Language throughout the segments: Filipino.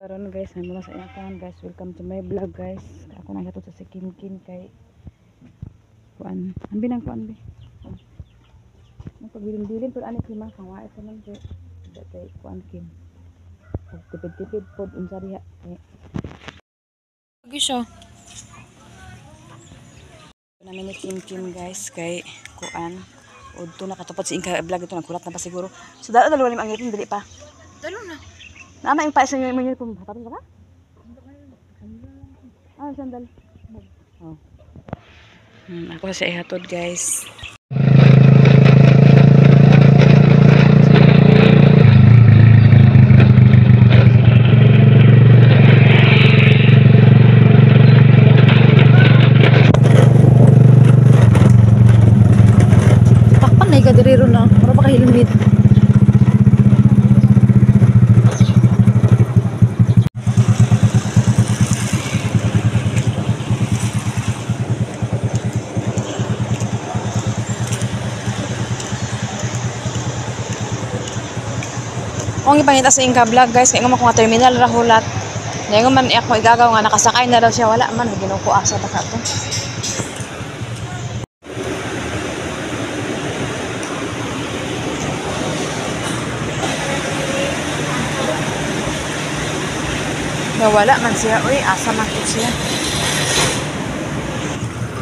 Karon guys, mula sa iyakan guys, welcome to my vlog guys. Ako na gato sa si Kim kay kuan. Ambi nang kuan bi. Nagpagbilin-bilin pud ani Kim kang wae sa man kay kuan Kim. Pag tipid-tipid pod unsa diha. Lagi siya. Namin ni Kim guys kay kuan. Udto nakatupad si Inka vlog ito nagkulat na pa siguro. So dalo lim ang itin dili pa. Dalo na. Nama yung pa sa inyo yung kung hapon ka? Ah, sandal. Oh. Ako sa ihatod guys. Pakpan na ikadiriro na. Para baka hilumid. Kung ipangita sa Inka vlog guys, kaya nga mga terminal rahulat. Ngayon man ako igagaw nga nakasakay na daw siya, wala man ginuko asa ta to. Na wala man siya, uy, asa man to siya.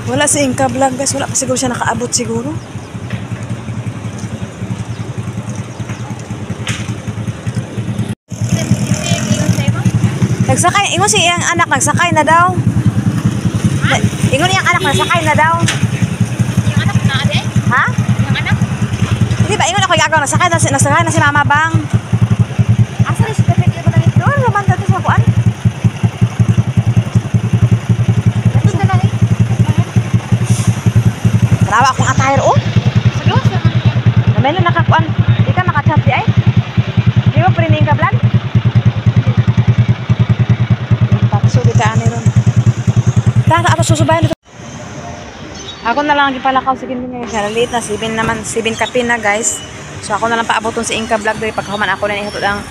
Wala si Inka vlog guys, wala pa siguro siya nakaabot siguro. Nagsakay, ingon si iyang anak nagsakay na daw. Ha? Ingon iyang anak nagsakay na daw. Yung anak na ade? Ha? Yung anak? Hindi ba ingon ako igagaw nagsakay na si Mama Bang. Asa ni si Pepe di ba nang ito? Laman dito sa kuan. Ito na lang eh. Tarawa akong attire oh. Sagos naman yan. Namay na nakakuan. Di ka nakachat di ay. Di mo prining ka vlog? Sulit ka ani ron. Tara ato susubayan dito. Ako na lang gipalakaw si Kim ngayon. Sa late na 7 naman 7 kape na guys. So ako na lang paaboton si Inka vlog diri pagkahuman ako na ihatod ang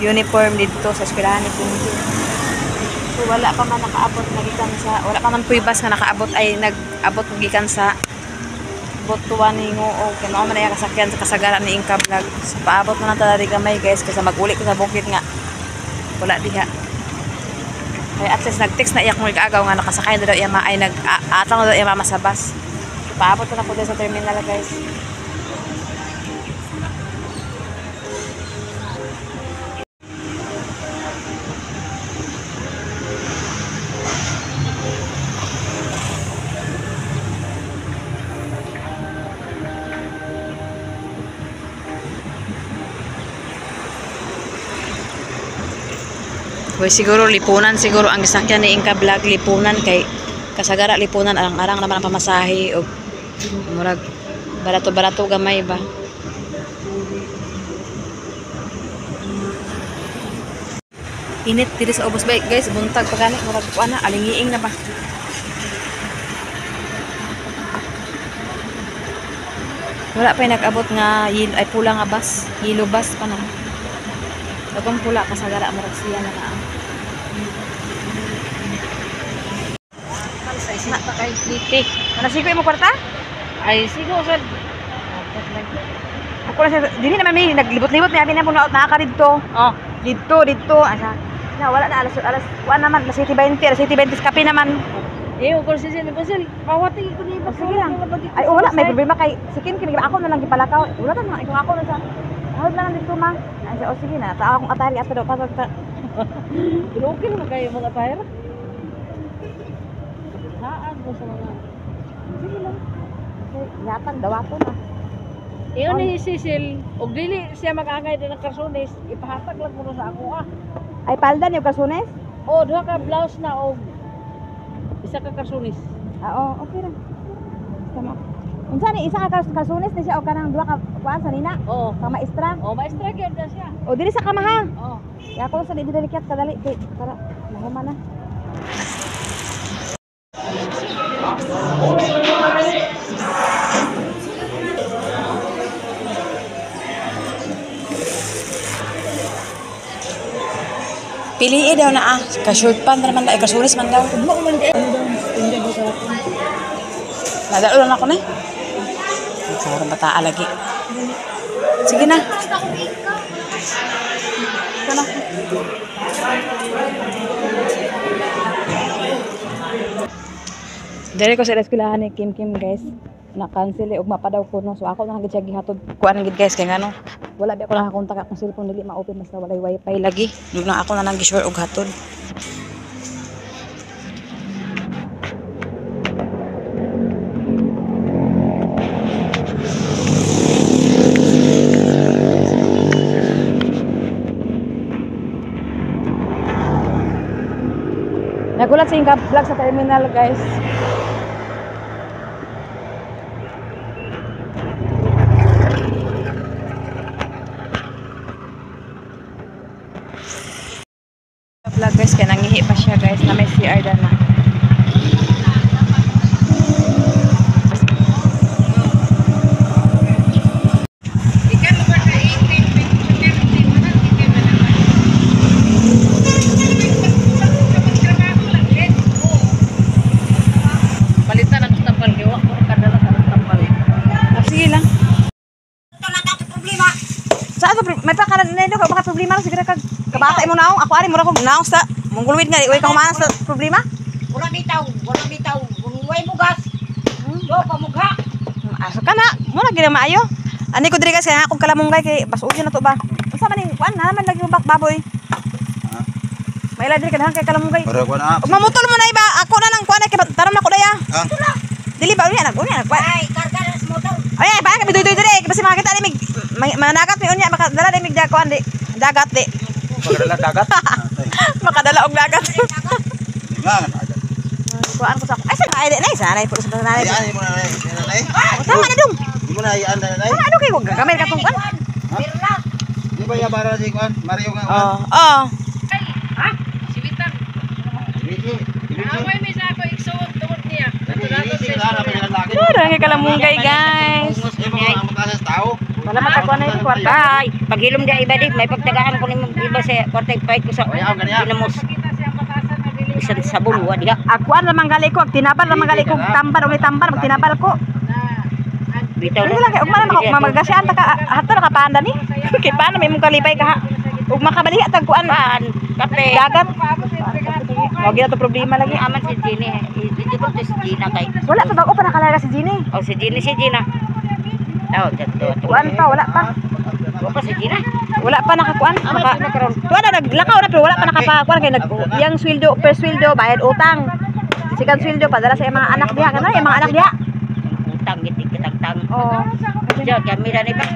uniform dito sa eskwelahan ni Kim. So wala pa man nakaabot nagikan sa wala pa man kuy bus nga nakaabot ay nag-abot gikan sa Botuan ni ngo o kay mao man ay kasakyan sa kasagaran ni Inka vlog. So paabot na lang ta diri gamay guys kasi maguli ko sa bukid nga. Wala diha. Ay at least nag-text na iyak mo igagaw nga nakasakay na daw iya ay nag-atang na daw iya mama sa bus. So, paabot na po din sa terminal guys. Hoy siguro lipunan siguro ang gisakyan ni Inka vlog lipunan kay kasagara lipunan arang-arang naman ang pamasahe og murag barato-barato gamay ba. Init diri sa ubos ba guys buntag pa gani murag ana alingiing na ba. Wala pa nag-abot nga ay pula nga bus, yellow bus pa na. Dagang pula kasagara murag siya na naa. Sa isna ta kay Liti. Ana sigo imo kwarta? Ay, sigo sa... Ako na siya, dili naman may naglibot-libot may abi na puno out nakaka didto. Oh. Didto asa. Na wala na alas wa naman alas 7:20 kape naman. Eh, ko si Sil, Basil. Pawati ko ni Basil. Sige lang. Ay wala may problema kay sikin kini ako na lang gipalakaw. Wala ta ikaw ako na sa. Hawd lang dito ma. Ay o sige na, tao akong atari ato daw pasag ta. Okay naman kayo mga tire. Haan ko sa mga... Sige lang. Kasi yatan dawato na. Iyon ni Cecil, og dili siya mag-angay din ng karsones, ipahatag lang ko sa ako ah. Ay paldan yung kasunes? O, duha ka blouse na og isa ka karsones. Oo, okay ra. Tama. Unsa ni isa ka kasunes ni siya o kanang duha ka kuan sa nina? Oo. Ka maestra? O, maestra gyud na siya. O dili sa kamaha. Oo. Ya ako sa dili kiat kadali kay para mahuma na. Piliin daw na ka-short pan naman daw, kasulis man daw. Mo man di. Nadalo lang ako na. Sarang bata lagi. Sige na. Ito na. Dere ko sa eskwelahan ni Kim guys. Na-cancel ug mapa daw ko no. So ako na gid siya gihatod kuan gid guys kay ngano. Wala ba ako nakakontak akong cellphone dili ma-open basta walay wifi lagi. Dug na ako na nang gi-sure og hatod. Nagulat si Inka Vlog sa terminal, guys. Vlog guys, kaya nangihi pa siya guys na may CR na. May pakalan na ito, baka problema lang siguro kag kabata mo naong, ako ari mura ko naong sa mongulwid nga, iway ka humanas sa problema? Wala bitaw. Way bugas. Do pamugha. Asa ka na, mura gina maayo. Ani ko diri guys kaya akong kalamunggay kay basuon na to ba? Unsa man ning kuan na naman lagi bak baboy. May ila diri kadang kay kalamunggay. Para ko na. Ug mamutol mo na iba, ako na nang kuan kay taram na ko daya. Dili ba unya nag Ay, karga na sa motor. ay ba kami duy diri kasi makita ni managat mi unya makadala ni mig kuan di dagat di. Pagdala dagat. Makadala og dagat. Nga. Kuan ko sa ay sa ay di nay sa nay puro sa nanay. Ayaan mo na nay. Tama na dong. Di mo na ayaan na nay. Ano kay wag gamay ka tong kuan? Birla. Di ba ya para si kuan? Mario nga. Oh. Ha? Sibitan. Dili. Away mi sa ako igsuot tungod niya. Natulagot Dili sa sila na istorya. lagi. Mura kay kalamunggay guys. Di mo ang matasas tao. Wala matakuan na yung kwarta. Ay, paghilom di iba di may pagtagaan ko nimo iba sa kwarta ipait ko sa Ayaw kaniya. dinamos. Kita siya batasan nga dili Isang sabon wa diha. Akuan lamang gali ko, tinabal lamang gali ko, tambar uli tambar, magtinabal ko. na Bitaw Dili lang kay ugma na mamagasyan ta ka hato na kapanda ni. Kay paano may mong kalipay ka ha. Ug makabaliha tag kuan Paan, kape. dagat. paabot sa brigado. Wag na to problema lagi. Aman si Jenny. Dito ko si Gina kay. Wala pa bago pa nakalaga si Gina. O si Gina. Taw, dito. Kuan pa wala pa. Wa pa si Gina. Wala pa nakakuan. Kuan na naglakaw na pero wala pa nakapakuan kay nag yang sweldo per sweldo bayad utang. Sikan sweldo padala sa mga anak diha kana yung mga anak diha. Utang giti kitang-tang. Oh. Diya kami ra ni ba.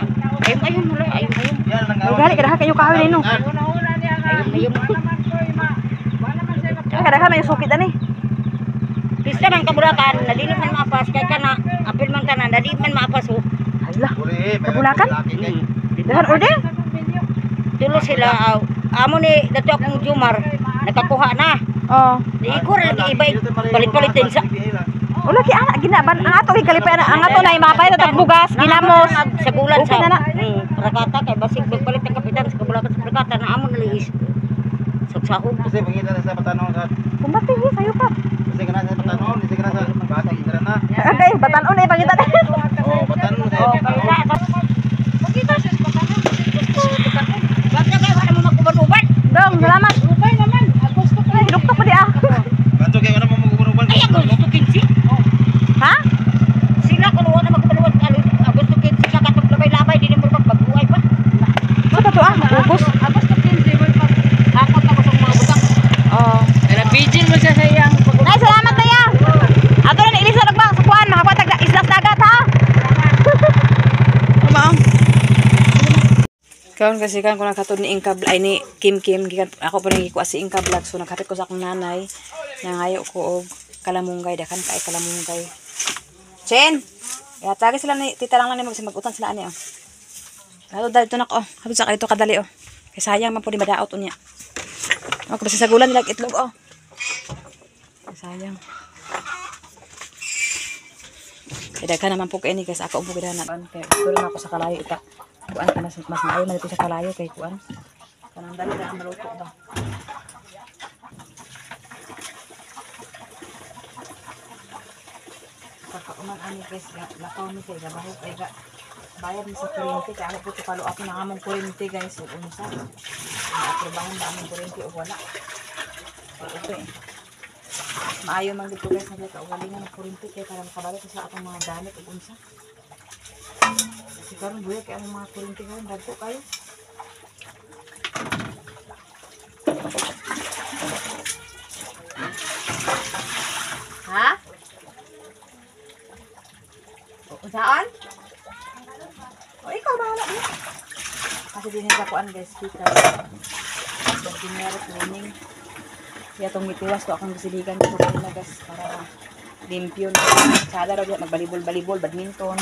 Ayun mo lang, ayun. Yan lang. Ay gali kada kayo kahoy ni no. Una-una niya nga. Ayun. Naman ko ima. Wala man siya Kada ka may sukit ani. Pista man kabulakan, dili man maapas kay kana. Apil man kana, dili man maapas ho. Hala. Puri. Kabulakan? Hmm. Dahan order. Tulo sila amo ni dato akong Jumar nakakuha na. Oh. Di ko ra lagi ibay palit-palitin sa Wala ki ana ginaban ang ato kalipay ang ato na mapay na tagbugas ginamos sa gulan Okay sa na na. prakata kay basig magpalit ang kapitan sa kabulakan sa prakata na amo naliis. Sagsahog. Kasi pangita na sa patanong sa kumbati sayo pa. kasi kana sa patanong, kasi kana sa bati dira na. Okay, batan-on ay pangita. Oh, patanong sa Makita siya sa pagkakas. Wag na kay wala mo magkuban-uban. Dong, salamat. Upay naman. Agosto ko. Duktok pa di ah. Bato kay wala mo maguguruban. Ay ako gusto kinsi. Ha? Sila ko wala magkuban-uban. Gusto kinsi ka katong labay-labay din mo pagbuhay pa. Sa to ah, ubos. Agosto 15 mo pa. Ako ta ko sa mga butang. Oh. Kaya bijin mo siya sa iyang Nay, salamat na ya. Ato na ilisa nagbang sa kuan, makapatag na islas dagat ha. Kumaong. Karon kasi kan ko nakatod ni Inka ay ni Kim gikan ako pa nang ikuha si Inka Vlog so nakapit ko sa akong nanay nga ngayo ko og kalamunggay dakan kay kalamunggay. Chen. Ya tagi sila ni tita lang ni mag-utang sila ani oh. Ato dali to nak oh. Ato sa kadto kadali oh. Kay sayang man pud madaot unya. Ako basta sa gulan nila itlog oh. Sayang. Kaya ka naman po kayo ni guys. Ako po kaya na. Kaya tulong ako sa kalayo ita. Kuan ka mas maayo man ito sa kalayo kay kuan. Kanang dali na maluto ba. ani guys, lakaw ni kay gabaho kay ga bayad ni sa kuryente kay ako po follow up na among kuryente guys ug unsa. Aprobahan ba among kuryente o wala. Okay. Maayo man dito guys na ka ugalingan ng kuryente kay para makabalik sa atong mga gamit ug unsa. Kasi karon buya kay among mga kuryente karon dagko kayo. Ha? Saan? O, ikaw bahala din. Kasi din sa kuan guys, kita. So, dinero cleaning. Kaya itong itiwas ko akong bisiligan ko na guys, para limpyo na. Sada raw diyan, magbalibol-balibol, badminton.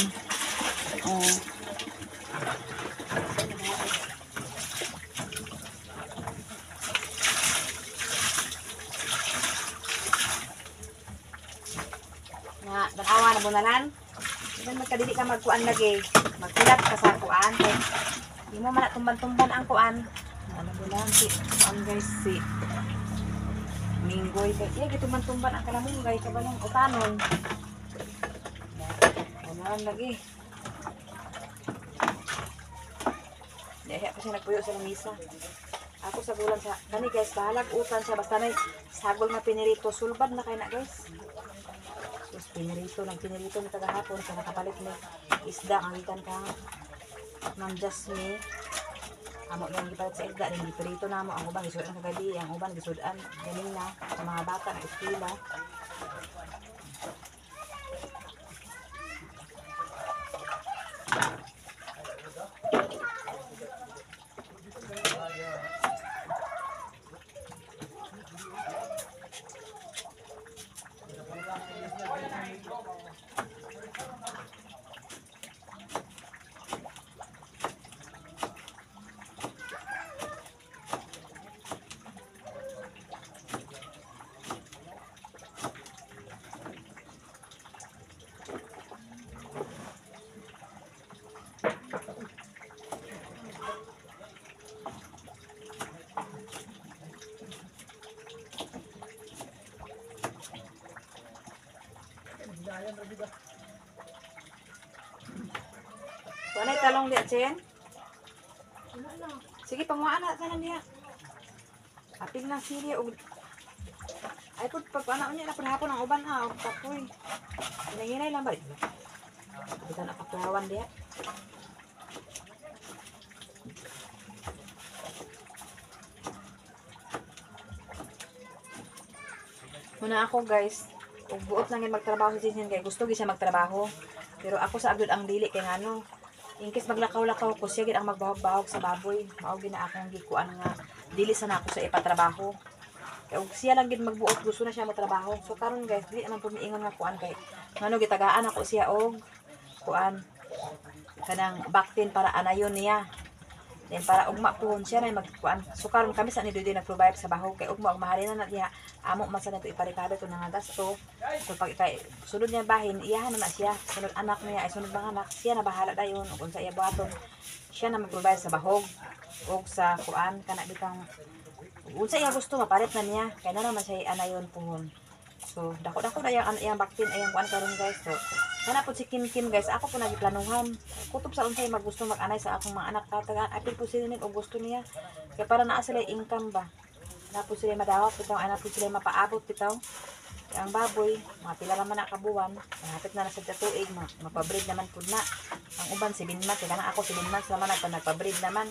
Nga, nakawa na bunalan. Iban magkadili ka magkuan lagi. Magkulat ka sa kuan. Hindi mo man tumban-tumban ang kuan. Ano bulan si kuan guys si Minggoy kay iya gitu tumban ang kalamunggay kabalong utanon. Bunalan lagi. Dahil ako siya nagpuyo sa lamisa. Ako sa gulan sa kani guys bahalag utan siya basta may sagol na pinirito sulbad na kay na guys. Tapos pinirito ni tagahapon sa nakapalit ni isda ang ikan ka ng Jasmine. Amo yung gipalit sa isda rin gipirito na mo ang ubang gisudan kagabi ang ubang gisudan ganina sa mga bata na eskwela. Wanay talong dia, Chen? Sige, panguhaan na sana niya. Apil na sili og ay pud pag-ana niya na panahapon ang uban ha, og papoy. Hinay lang ba? Kita na paklawan dia. Muna ako guys, ug buot lang magtrabaho si Chen kay gusto gyud siya magtrabaho. Pero ako sa agud ang dili kay ngano. In case maglakaw-lakaw ko siya gid ang magbahog-bahog sa baboy. Mao gid na akong gikuan nga dili sa nako sa ipatrabaho. Kay ug siya lang gid magbuot gusto na siya magtrabaho. So karon guys, dili naman pumiingon nga kuan kay ngano gitagaan ako siya og kuan kanang baktin para anayon niya. Then para ugma puhon siya na magkuan. So karon kami sa ni Dudy nag-provide sa bahog kay ugma og mahalin na diha amo man sa nato iparikabe ko nga gasto. So pag kay sunod niya bahin iyahan na siya. Sunod anak niya ay sunod mga anak siya na bahala dayon ug unsa iya buhaton. Siya na mag-provide sa bahog og sa kuan kana bitang unsa iya gusto mapalit na niya kay na naman siya anayon puhon. So dako-dako na iyang baktin ayang kuan karon guys. So kana po si Kim guys, ako po nagiplanuhan. Kutob sa unsay maggusto mag-anay sa akong mga anak katagaan. Apil po sila nin o gusto niya. Kaya para naa sila income ba. Na po sila madawat bitaw, ana po sila mapaabot bitaw. Kaya ang baboy, mga pila naman na kabuwan, hapit na sa tuig, mapabreed naman po na. Ang uban 7 months, kaya na ako 7 months naman nagpabreed naman.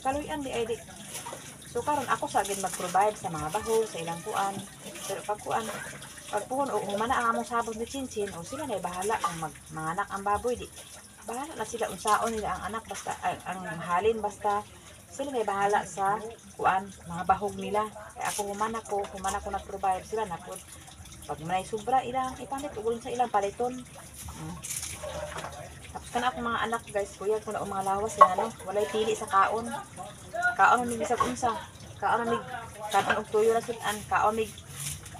Kaluyan di ay di. So karon ako sa agad mag-provide sa mga baho, sa ilang kuan. Pero pagpuhon o humana ang among sabog ni Chinchin o sila na bahala ang manganak ang baboy di bahala na sila unsaon nila ang anak basta ang mahalin basta sila na bahala sa kuan mga bahog nila kaya ako humana ko nag-provide sila na po pag may sobra ilang ipalit ugol sa ilang paliton tapos kana akong mga anak guys kuya ko na mga lawas yan ano walay pili sa kaon ni bisag unsa kaon ni kanon og tuyo na sudan kaon ni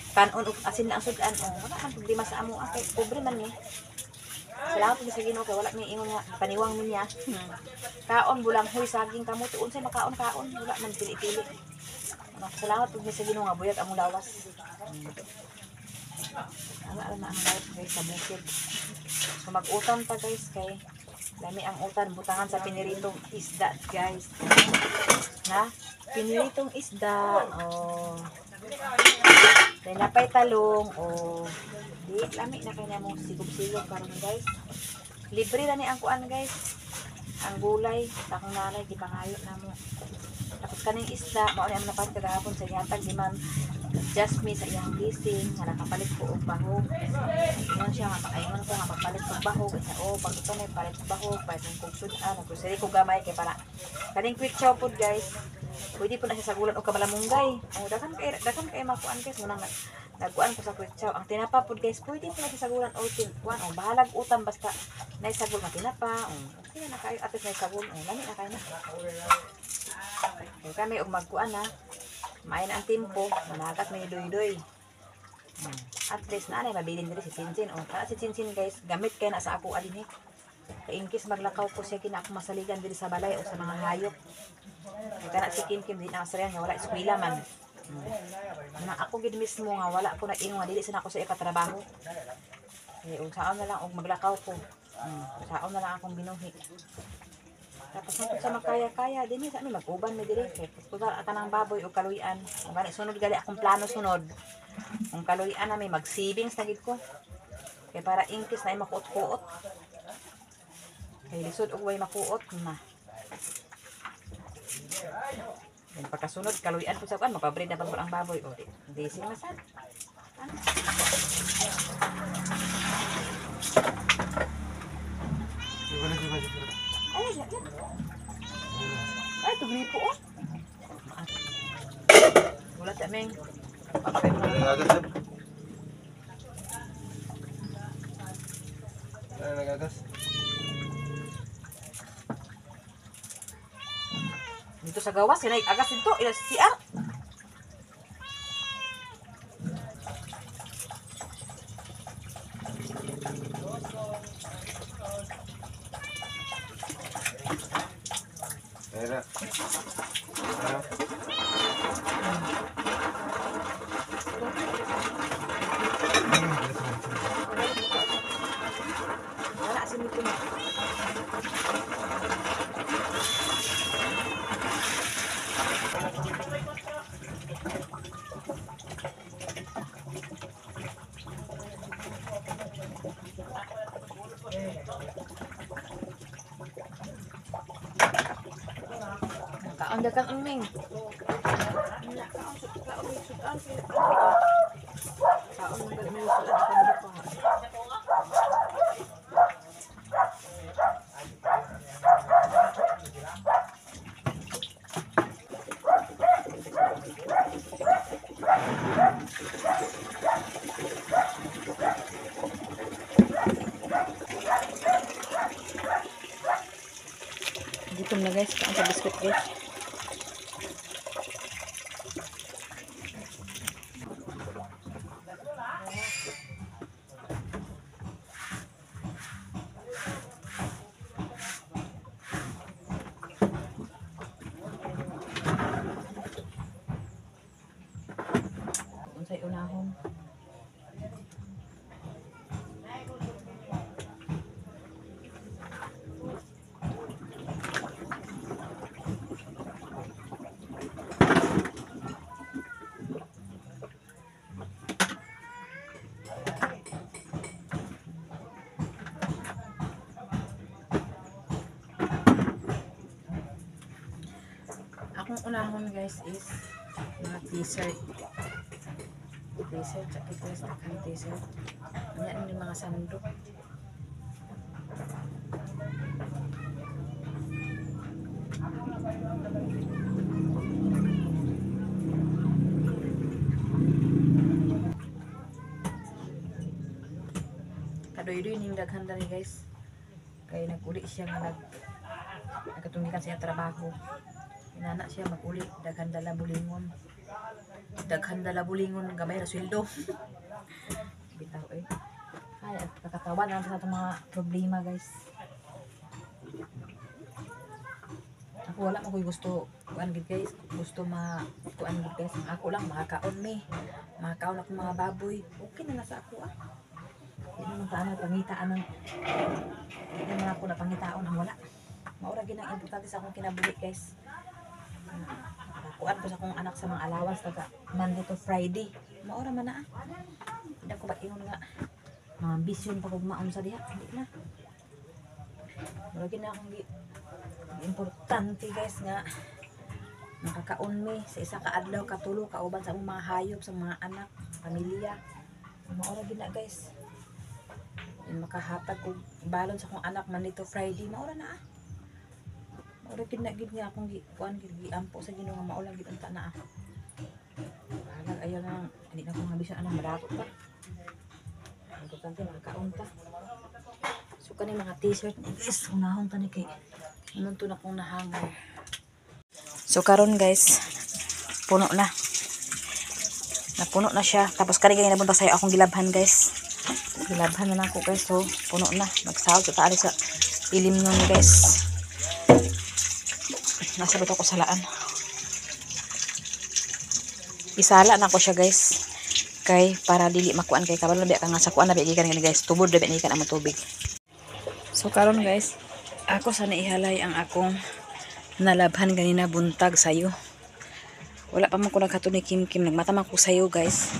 kanon og asin na ang sudan wala man problema sa amo kay pobre man ni salamat ni sa Ginoo kay wala mi ingon nga paniwang niya kaon bulang hoy saging kamote unsay makaon wala man pili-pili salamat ni sa Ginoo nga buyag among lawas Alam na ang life guys sa bukid. So mag-utan pa guys kay lami ang utan butangan sa piniritong isda guys. Na piniritong isda oh. Kaya napay talong oh. Di lami na kaya mo sigog-sigog karon guys. Libre na ni ang kuan guys. Ang gulay akong nanay di pangayo na mo. Tapos kaning isda mao ni ang napan kagahapon sa yatag di man Jasmine sa iyang gising nga nakapalit ko og bahog. Ingon siya nga pakaingon ko nga magpalit og bahog sa pag ito may palit og bahog palit ng kugsud nagkusiri ko gamay kay para kaning quick chow food guys. Pwede po na siya sagulan og kabalamunggay. Dakan kay makuan guys mo nang nagkuan ko sa quick chow. Ang tinapa food guys pwede po na siya sagulan og kuan bahalag utam basta nay sagol nga tinapa. Okay na kayo atis nay sagol. Lami na kayo na. Kay kami og magkuan na main ang timpo, managat may doy-doy. At least na anay mabilin diri si Cincin. Kana si Cincin guys, gamit kay na sa ako adin kay in case maglakaw ko siya kina ako masaligan diri sa balay o sa mga hayop. Kay kana si Kim di na asarayan nga wala eskwela man. Ako gid mismo nga wala ko na ingon dili sa ako sa ikatrabaho. Kay unsaon na lang og maglakaw ko. Unsaon na lang akong binuhi. Tapos nung sa makaya-kaya, din sa amin mag-uban may direct. Putal at ng baboy o kaluyan. Kung gani, sunod gali akong plano sunod. Kung kaluyan na may mag-savings na gid ko. Kaya para in case na ay makuot-kuot. Kaya lisod o way makuot na. Then pagkasunod, kaluyan po sa kan, mapabreed na pag ang baboy. O, di sinasan. Ay, ito gripo oh. Wala tameng. Nagagas. Nagagas. Dito sa gawas, sinay agas dito, ila CR. Era. Wala si Mito na. Kaanda kang uming. Gutom na guys, kain sa biskuit guys. Unsay unahon? Akong unahon guys is mga dessert. Dessert, tsaka guys, takang dessert. Yan yung mga sandok. Kadoy-doy ning daghan dali guys. Kaya nag-uli siya nga nagkatungikan siya trabaho. Inana siya mag-uli, daghan dala bulingon. Daghan dala bulingon, gamay na sweldo. Bitaw eh. Ay, at kakatawa na sa itong mga problema guys. Ako wala mo ko'y gusto kuan gid guys. Gusto kuan gid guys. Ang ako lang makakaon me. Makakaon ako mga baboy. Okay na sa ako ah. Hindi naman taano pangitaan ng hindi naman ako napangitaon ang wala. Maura gid ang importante sa akong kinabuhi guys. Kuan ko sa akong anak sa mga allowance taga Monday to Friday. Maura man na ah. Hindi ko ba ingon nga mga ambisyon pa kog maon sa diha. Hindi na. Maura gid na akong importante guys nga nakakaon mi sa isa ka adlaw katulo kauban sa mga hayop sa mga anak pamilya maura gid na guys makahatag ko balon sa akong anak Monday to Friday maura na ah maura gid na gid nga akong kuan gid giampo sa Ginoo nga maula gid unta na ah halag ayo na hindi na ko nga bisan anang madatot pa importante makakaon ta so kani mga t-shirt guys unahon ta ni kay nunto na kong nahangal. So karon guys, puno na. Napuno na siya. Tapos kani ganyan nabunta sayo akong gilabhan guys. Gilabhan na ako guys. So puno na. Nagsahod sa taali sa ilim nun guys. Nasabot ako sa laan. Isala na ko siya guys. Kay para dili makuan kay kabalo biya ka nga sa kuan na biya gikan guys. Tubod na biya ni kan ang tubig. So karon guys, ako sana ihalay ang akong nalabhan ganina buntag sayo. Wala pa man ko naghato ni Kim Kim. Nagmatamang ko sayo guys.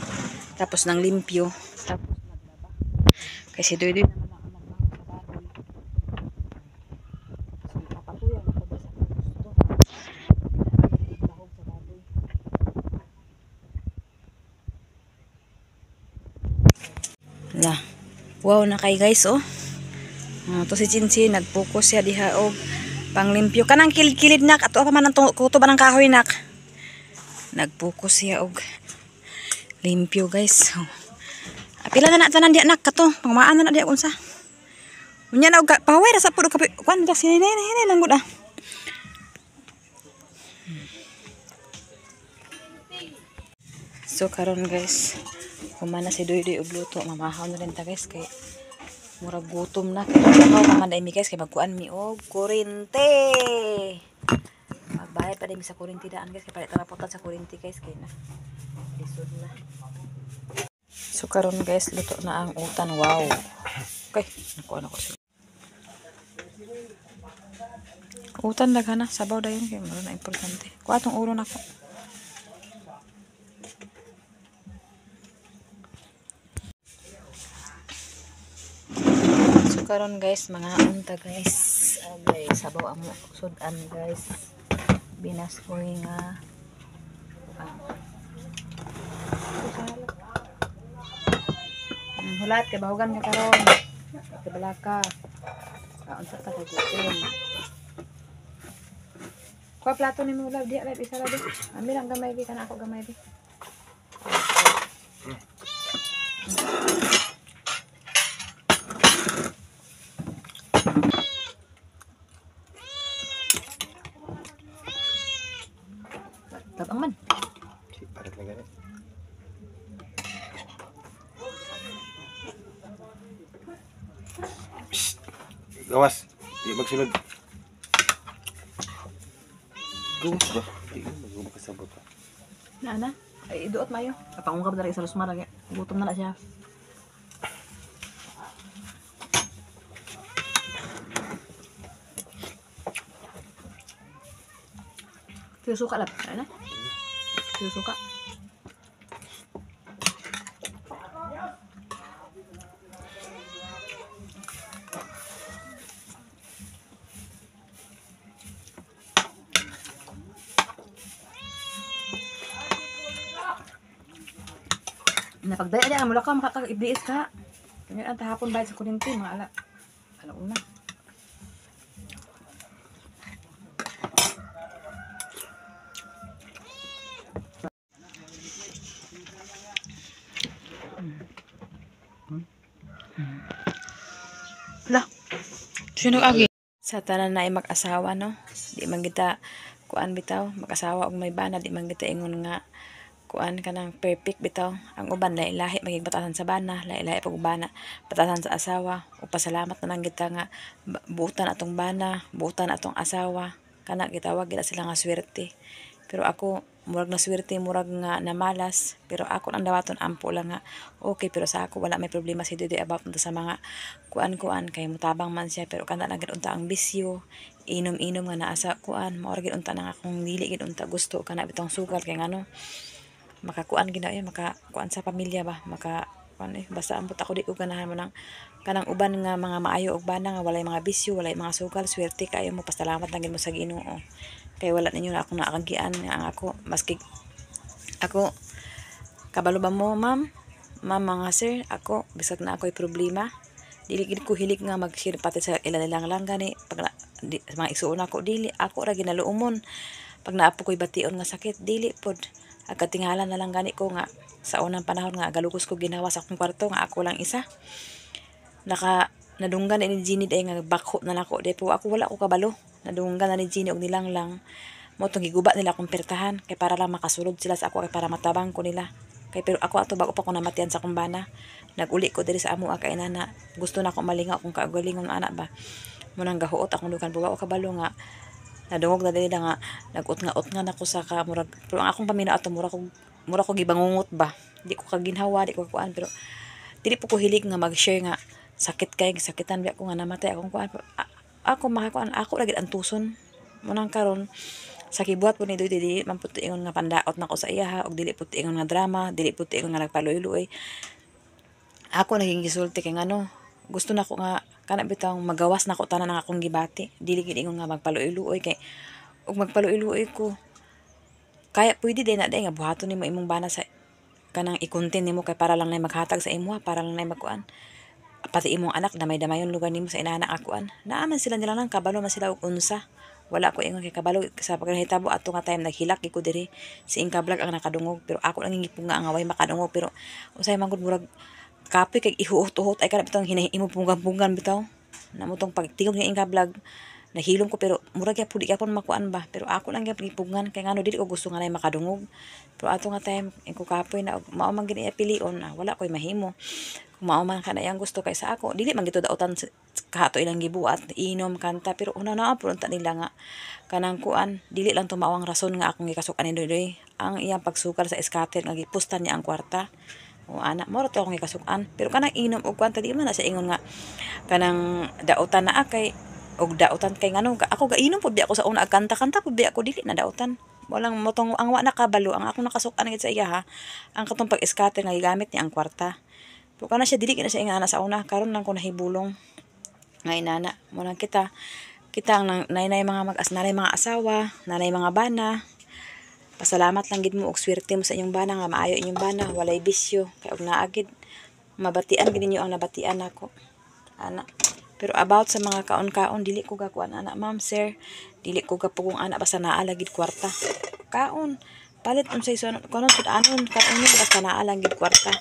Tapos nang limpyo. Tapos naglaba. Kasi doy-doy naman ang anak sa baboy. So papatuyan ako ba sa gusto. Bahog sa baboy. La. Wow na kay guys oh. To si Chinchi nagfocus siya diha og panglimpyo kanang kilid-kilid nak ato pa man ang kuto ba ng kahoy nak nagfocus siya og limpyo guys apila na tanan diha nak kato pangmaan na diha unsa unya na og paway ra sa pud kape kuan ta sinene lang gud ah so karon guys humana si Doy og luto mamahaw na rin ta guys kay murag gutom na kay ako pamanday mi guys kay magkuan mi og kuryente. Magbayad pa din mi sa kuryente daan guys kay palit ra putan sa kuryente guys kay na. Lisod na. So karon guys luto na ang utan. Wow. Okay, nakuha na ko siya. Utan daghan na sabaw dayon kay maro na importante. Kuha tong ulo nako. Karon guys mga unta guys agay sabaw amo sudan guys binas ko nga hulat kay bahugan ka karon kay balaka unsa ta kay gutom ko plato ni mo lab di ra isa ra di ami lang gamay di kana ako gamay di tabang man. Parit na gani. Gawas. Di magsunod. Gawas ba? Di mo makasabot ka. Na. Ay iduot mayo. Kapangungkap na rin sa lusmara. Gutom na siya. Tiyo suka lang. Ano? Tiyo suka. Napagdaya niya, mula ka makaka-iblis ka. Kanya ang tahapon bayad sa kuryente, mga alauna. Lah, sino agi? Sa tanan na ay mag-asawa, no? Di man kita kuan bitaw, mag-asawa og may bana, di man kita ingon nga kuan kanang perfect bitaw. Ang uban lahi-lahi maging batasan sa bana, lahi-lahi pag bana batasan sa asawa. O pasalamat na lang kita nga buutan atong bana, buutan atong asawa kana gitawag gila sila nga swerte. Pero ako murag na swerte, murag nga na malas, pero ako ang dawaton ampo lang nga okay, pero sa ako wala may problema si Dudoy about nito sa mga kuan kay mutabang man siya, pero kana lang gid unta ang bisyo, inom-inom nga naa sa kuan, mao ra gid unta nang akong dili gid unta gusto kana bitong sugal kay ngano makakuan gid ay makakuan sa pamilya ba, maka kuan basta ambot ako di ko ganahan mo nang kanang uban nga mga maayo og bana nga walay mga bisyo, walay mga sugal, swerte kayo mo, pasalamat lang gid mo sa Ginoo. Kay wala ninyo na akong naakagian ang ako maski ako kabalo ba mo ma'am mga sir, ako bisag na ako'y problema dili gid ko hilig nga mag-share pati sa ilang lang gani pag mga isuon ako dili ako ra ginaluumon pag naapo ko'y bation nga sakit dili pod agkatingala na lang gani ko nga sa unang panahon nga galugos ko ginawa sa akong kwarto nga ako lang isa nadunggan ni Gini day nga bakho na nako day po ako wala ko kabalo nadunggan na ni Gini og nilang lang mo tong giguba nila akong pertahan kay para lang makasulod sila sa ako kay para matabang ko nila kay pero ako ato bago pa ko namatian sa kumbana naguli ko diri sa amo kay inana gusto na ako malingaw kung kaugalingon anak ba mo nang gahuot akong dukan buwa o kabalo nga nadungog na dili nga nag-ut nga nako sa murag pero ang akong paminaw ato mura ko gibangungot ba di ko kaginhawa di ko kuan pero dili po ko hilig nga mag-share nga sakit kay sakitan biya ko nga namatay akong kuan ako makakuan ako ra gid antuson mo nang karon sa kibuhat po ni Dudoy dili man puti ingon nga pandaot nako sa iya og dili puti ingon nga drama dili puti ingon nga nagpaluy-luoy ako naging gisulti kay ngano gusto nako nga kana bitang magawas nako tanan ng akong gibati dili gid ingon nga magpaluy-luoy kay og magpaluy-luoy ko kaya pwede din na day nga buhaton nimo imong bana sa kanang i-content nimo kay para lang nay maghatag sa imo para lang nay magkuan pati imong anak damay-damayon lugar nimo sa inana akuan naaman sila nila nang kabalo man sila og unsa wala ko ingon kay kabalo sa pagkahitabo ato nga time naghilak ko diri si Inka Vlog ang nakadungog pero ako lang ngipong nga ang away makadungog pero usay man gud murag kapoy kay ihuot-uhot ay kana bitong hinahimo punggan-punggan bitaw namutong pagtingog ni Inka Vlog nahilom ko pero murag ya pudi gyapon makuan ba pero ako lang gyapon ipungan kay ngano dili ko gusto nga nay makadungog pero ato nga time ko kapoy na mao man gid pilion wala koy mahimo kung mao man kana yang gusto kay sa ako dili man gito dautan kato ilang gibuat inom kanta pero una na pronta nila nga kanang kuan dili lang tumawang rason nga akong gikasukan ni Dudoy ang iyang pagsukal sa scatter nga gipustan niya ang kwarta o ana mo ra to akong gikasukan pero kanang inom og kwanta di man na siya ingon nga kanang dautan na kay og dautan kay ngano ako gainom pud di ako sa una kanta-kanta pud di ako dili na dautan walang motong ang wa nakabalo ang ako nakasukan gid sa iya ha ang katong pag-scatter nga gigamit niya ang kwarta pero kana siya dili na siya ingana sa una karon lang ko nahibulong nga inana mo lang kita ang nanay mga nanay mga asawa nanay mga bana pasalamat lang gid mo og swerte mo sa inyong bana nga maayo inyong bana walay bisyo kay og naagid mabatian gid ninyo ang nabatian nako ana pero about sa mga kaon-kaon dili ko gakuan ana ma'am sir dili ko gapugong ana basta naa lagid kwarta kaon palit unsay kanon pud anon kaon basta naa lang gid kwarta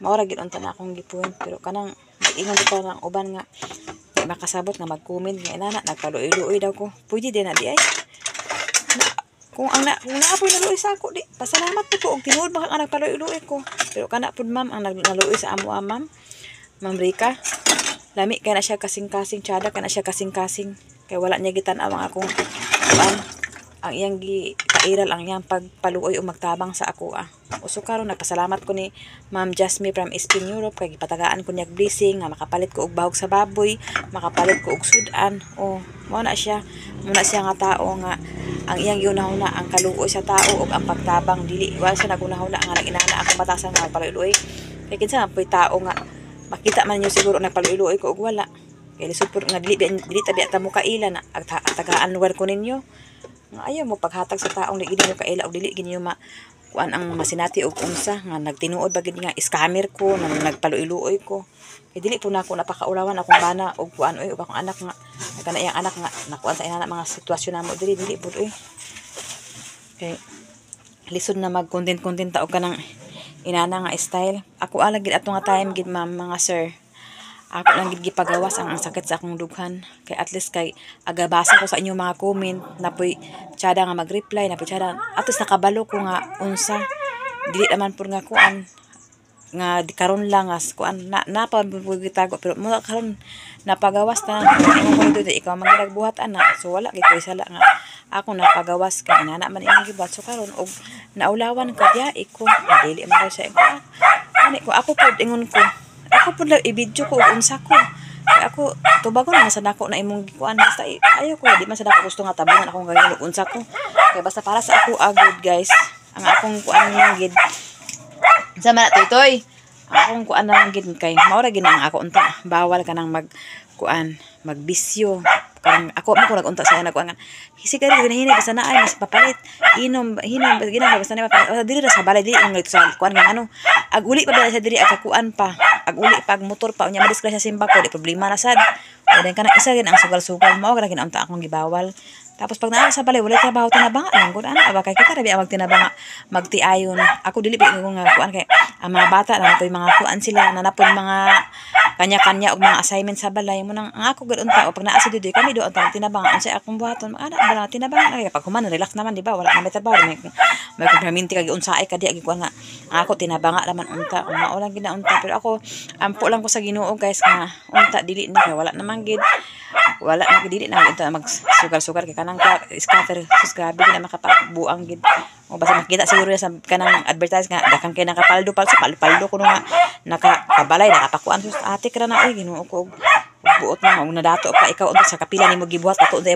mao ra gid unta na akong gipuon pero kanang ingon ko nang uban nga makasabot nga mag-comment nga inana nagpaluoy-luoy daw ko pwede din na di ay kung naapoy naluoy sa ako di pasalamat po ko og tinuod baka nga nagpaluoy-luoy ko pero kana pud ma'am ang naluoy sa amo ma'am Rika lami kay na siya kasing-kasing tiada kay na siya kasing-kasing kay wala niya gitan-aw ang akong ang iyang kairal ang iyang pagpaluoy o magtabang sa ako uso karon nagpasalamat ko ni Ma'am Jasmine from Spain Europe kay gipatagaan ko niya blessing nga makapalit ko og bahog sa baboy makapalit ko og sudan mao na siya nga tao nga ang iyang giunahuna ang kaluoy sa tao ug ang pagtabang dili wala siya nagunahuna nga nag-inana akong batasan nga paluoy kay kinsa nga poy tao nga makita man niyo siguro nagpaluoy ko og wala kay lisod pud nga dili tabi ta mo kaila na tagaan lugar ko ninyo nga ayaw mo paghatag sa taong dili mo kaila og dili ginyo kuan ang masinati og unsa nga nagtinuod ba gid nga scammer ko nang nagpaluoy ko kay dili po nako napakaulawan akong bana og kuan og akong anak nga kana iyang anak nga nakuan sa inana mga sitwasyon namo dili pud kay lisod na mag-content ta og kanang inana nga style ako ala gid ato nga time gid ma'am mga sir ako lang gid gipagawas ang sakit sa akong dughan kay at least kay agabasa ko sa inyong mga comment na poy tiada nga mag-reply na poy tiada at least nakabalo ko nga unsa dili naman pud nga kuan nga di karon lang as kuan na pa gitago pero mo karon napagawas ta ingon ko dito ikaw magdagbuhat ana so wala gid koy sala nga ako napagawas ka na man imong gibuhat so karon og naulawan ka diya iko dili man ko sa iko ani ko ako pud ingon ko ako pud lang i-video ko og unsa ko kay ako tubagon na sa nako na imong gikuan basta ayo ko di man sa nako gusto nga tabungan akong gagawin og unsa ko kay basta para sa ako agud guys ang akong kuan lang gid sa man toy akong kuan lang gid kay mao ra gid ang ako unta bawal ka nang magbisyo kan ako mo ko nagunta sa nagkuan hisigari ginahinay basta na ay mas papalit hinom ginang basta na papalit dili ra sa balay dili ang sa kuan nga ano ag uli pa ba sa diri ag kuan pa ag uli pa ag motor pa unya madisgrasya simba ko di problema na sad o den kana isa gid ang sugal-sugal mao ra ginaunta akong gibawal tapos pag naa sa balay wala trabaho tinabanga lang gud ana ba kay kita ra biya magtinabanga magtiayon ako dili ba ko nga kuan kay ang mga bata na napoy mga kuan sila na napoy mga kanya-kanya og mga assignment sa balay mo nang ang ako gud unta o pag naa sa dudoy kami do unta tinabanga unsay akong buhaton ana ba tinabanga kay pag human relax naman di ba wala na may trabaho may komprominti kag unsay ka di agi kuan nga ako tinabanga raman unta kung mao lang ginaunta pero ako ampo lang ko sa Ginoo guys nga unta dili na kay wala naman gid wala na dili na unta magsugar-sugar kay kanang scatter sus grabe na makapabuang gid o basta makita siguro sa kanang advertise nga dakan kay nakapaldo palso paldo ko nga nakapabalay nakapakuan sus ate ra na oy Ginoo ko buot na og nadato pa ikaw unta sa kapila nimo gibuhat ato unta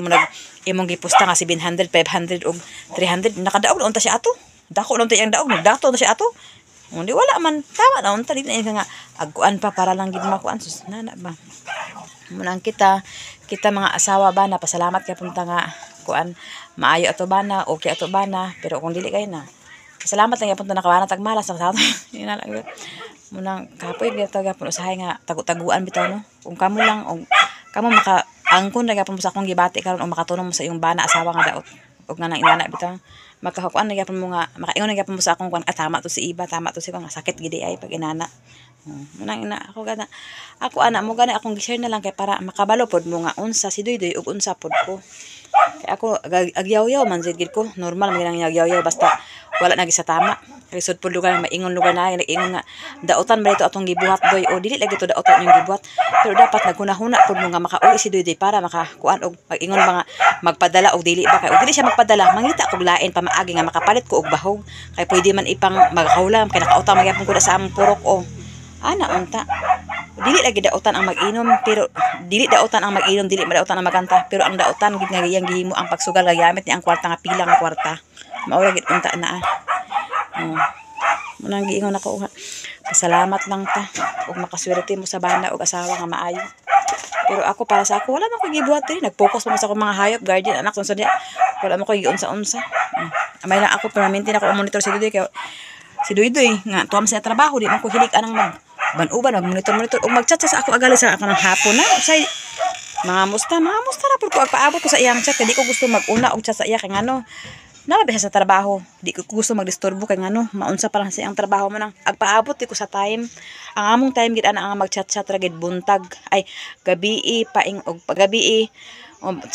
imong gipusta nga 700 500 og 300 nakadaog unta siya ato dako unta yang daog nagdato na siya ato hindi wala man tama na unta dili na nga agkuan pa para lang gid makuan sus nana ba munang kita mga asawa ba na pasalamat kay punta nga kuan maayo ato bana okay ato bana pero kung dili kay na salamat lang punta nakawana tagmalas sa ato ina lang munang kapoy gito gapon usahay nga tagu-taguan bitaw no kung kamo lang og kamo maka angkon ra gapon mo sa akong gibati karon o makatulong mo sa iyong bana asawa nga daot og nga nang inana bitaw makahakuan na gapon mo nga makaingon na gapon mo sa akong kuan tama to si iba tama to si ko nga sakit gid ay pag inana munang ina ako gana ako ana mo gani akong gi-share na lang kay para makabalo pod mo nga unsa si Duydoy ug unsa pod ko kay ako agyaw-yaw man gid ko normal man ginang agyaw-yaw basta wala na sa tama resod pod lugar maingon lugar na ingon nga daotan ba ito atong gibuhat doy o dili lagi to daotan yung gibuhat pero dapat nagkunahuna pod mo nga makauli si Duydoy para makakuan og mag-ingon ba nga magpadala og dili ba kay og dili siya magpadala mangita kog lain pa maagi nga makapalit ko og bahog kay pwede man ipang magkaulam kay nakautang magyapon ko sa among purok o ana unta dili lagi daotan ang mag-inom pero dili daotan ang mag-inom dili madaotan ang maganta pero ang daotan gid nga iyang gihimo ang pagsugal nga gamit ni ang kwarta nga pila nga kwarta mao gid unta na munang giingon ako nga pasalamat lang ta ug makaswerte mo sa bana ug asawa nga maayo pero ako para sa ako wala man ko gibuhat diri nag-focus pa sa akong mga hayop guardian anak so diya wala man ko giunsa-unsa amay lang ako permanente na ako monitor si Duydoy kay si Duydoy nga tuwam sa trabaho di man ko hilig anang ban-uban mag-monitor og mag-chat sa ako agali sa ako ng hapon na say mga musta ra pud ko agpaabot ko sa iyang chat kay di ko gusto mag-una og chat sa iya kay ngano nalabi sa trabaho di ko gusto magdisturbo kay ngano maunsa pa lang sa iyang trabaho mo nang agpaabot di ko sa time ang among time gid ana ang mag-chat ra gid buntag ay gabi paing og pagabi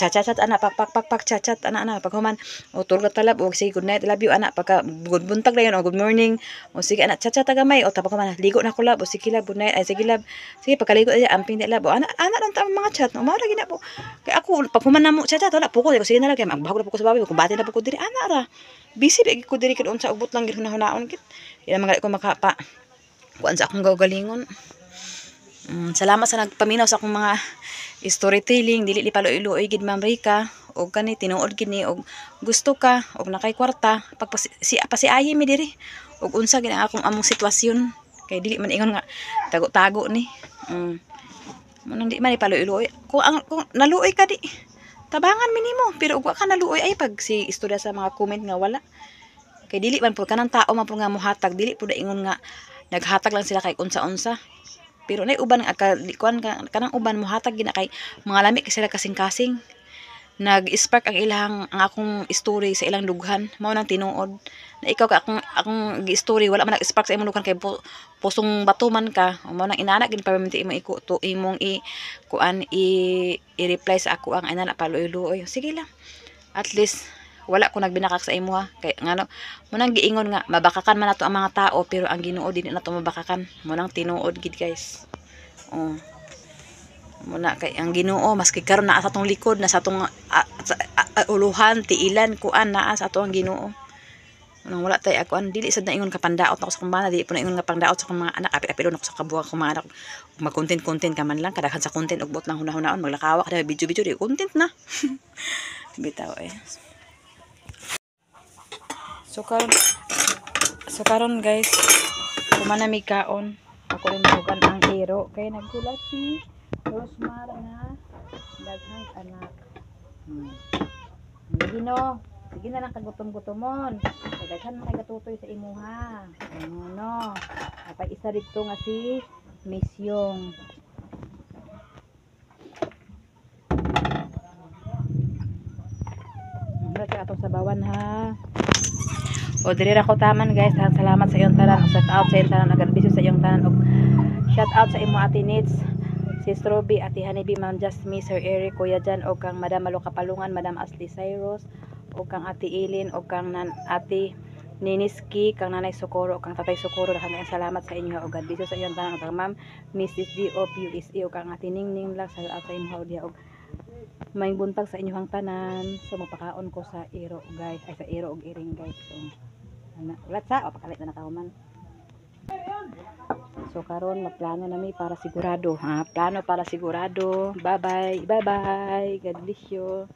chat ana pak chat ana paghuman o turgat talab o sige good night love you ana pagka good buntag dayon o good morning o sige ana chat gamay o tapos man ligo na ko lab o sige lab good night ay sige lab sige pagkaligo ay amping lab o ana lang ta mga chat no mao lagi na po kay ako paghuman na mo chat wala po ko sige na lang kay magbahog na po ko sa baboy kung bati na po ko diri ana ra busy lagi ko diri kun unsa ubot lang gid hunahunaon gid ila mga ko makapa kuan sa akong gawgalingon salamat sa nagpaminaw sa akong mga storytelling dili li palo-iloy gid Ma'am Rica og kani tinuod gid ni og gusto ka og nakay kwarta pasiayi mi diri og unsa gid ang akong among sitwasyon kay dili man ingon nga tago-tago ni man di man palo-iloy kung naluoy ka di tabangan mi nimo pero ug wa ka naluoy ay pag si istorya sa mga comment nga wala kay dili man pud kanang tao man pud nga mohatag dili pud ingon nga naghatag lang sila kay unsa-unsa pero nay uban kuan kanang uban mohatag gina kay mga lami kay sila kasing-kasing nag-spark ang akong story sa ilang dughan mao nang tinuod na ikaw ka akong gi-story wala man nag-spark sa imong dughan kay pusong bato man ka mao nang inana gid permanente imong i-reply sa ako ang inana paloy-loy sige lang at least wala ko nagbinakak sa imo ha kay ngano mo nang giingon nga mabakakan man nato ang mga tao pero ang Ginoo dili nato mabakakan mo nang tinuod gid guys mo muna kay ang Ginoo maski karon naa sa atong likod na sa atong uluhan tiilan kuan naa sa ato ang Ginoo. Nang wala tay ako dili sad na ingon kapandaot ako sa akong bana, dili po na ingon nga pandaot sa akong mga anak, apil-apilon ako sa kabuang kong mga anak. Mag-content ka man lang, kadaghan sa content ug buot nang hunahon maglakawa kada video di content na. Bitaw eh. So karon guys, kumanami kaon. Ako rin bukan ang hero kay nagkulat si Rosmar na daghang anak. Gino, sige na lang kagutom-gutomon. Daghan man nagatutoy sa imuha. Ano? Kapag isa dito nga si Miss Yung. Sa atong sabawan ha. O diri ra ko taman guys. Salamat sa iyong tanan. Shout out sa iyong tanan. Agarbiso sa iyong tanan. Shout out sa imo ati Nits, Sis Roby, ati Hanibi, Ma'am Jasmine, Sir Eric, Kuya Jan, o kang Madam Malo Kapalungan, Madam Ashley Cyrus, o kang ati Ilin, o kang ati Niniski, kang Nanay Socorro, o kang Tatay Socorro. Daghang salamat sa inyo. O God bless sa iyong tanan. O kang Ma'am Mrs. D of USA, o kang ati Ningning lang sa out sa inyo. O may buntag sa inyong tanan. So mapakaon ko sa iro guys, ay sa iro og iring guys. So ulat sa o pakalit na nakahuman. So karon magplano nami para sigurado ha, plano para sigurado. Bye bye, God bless you.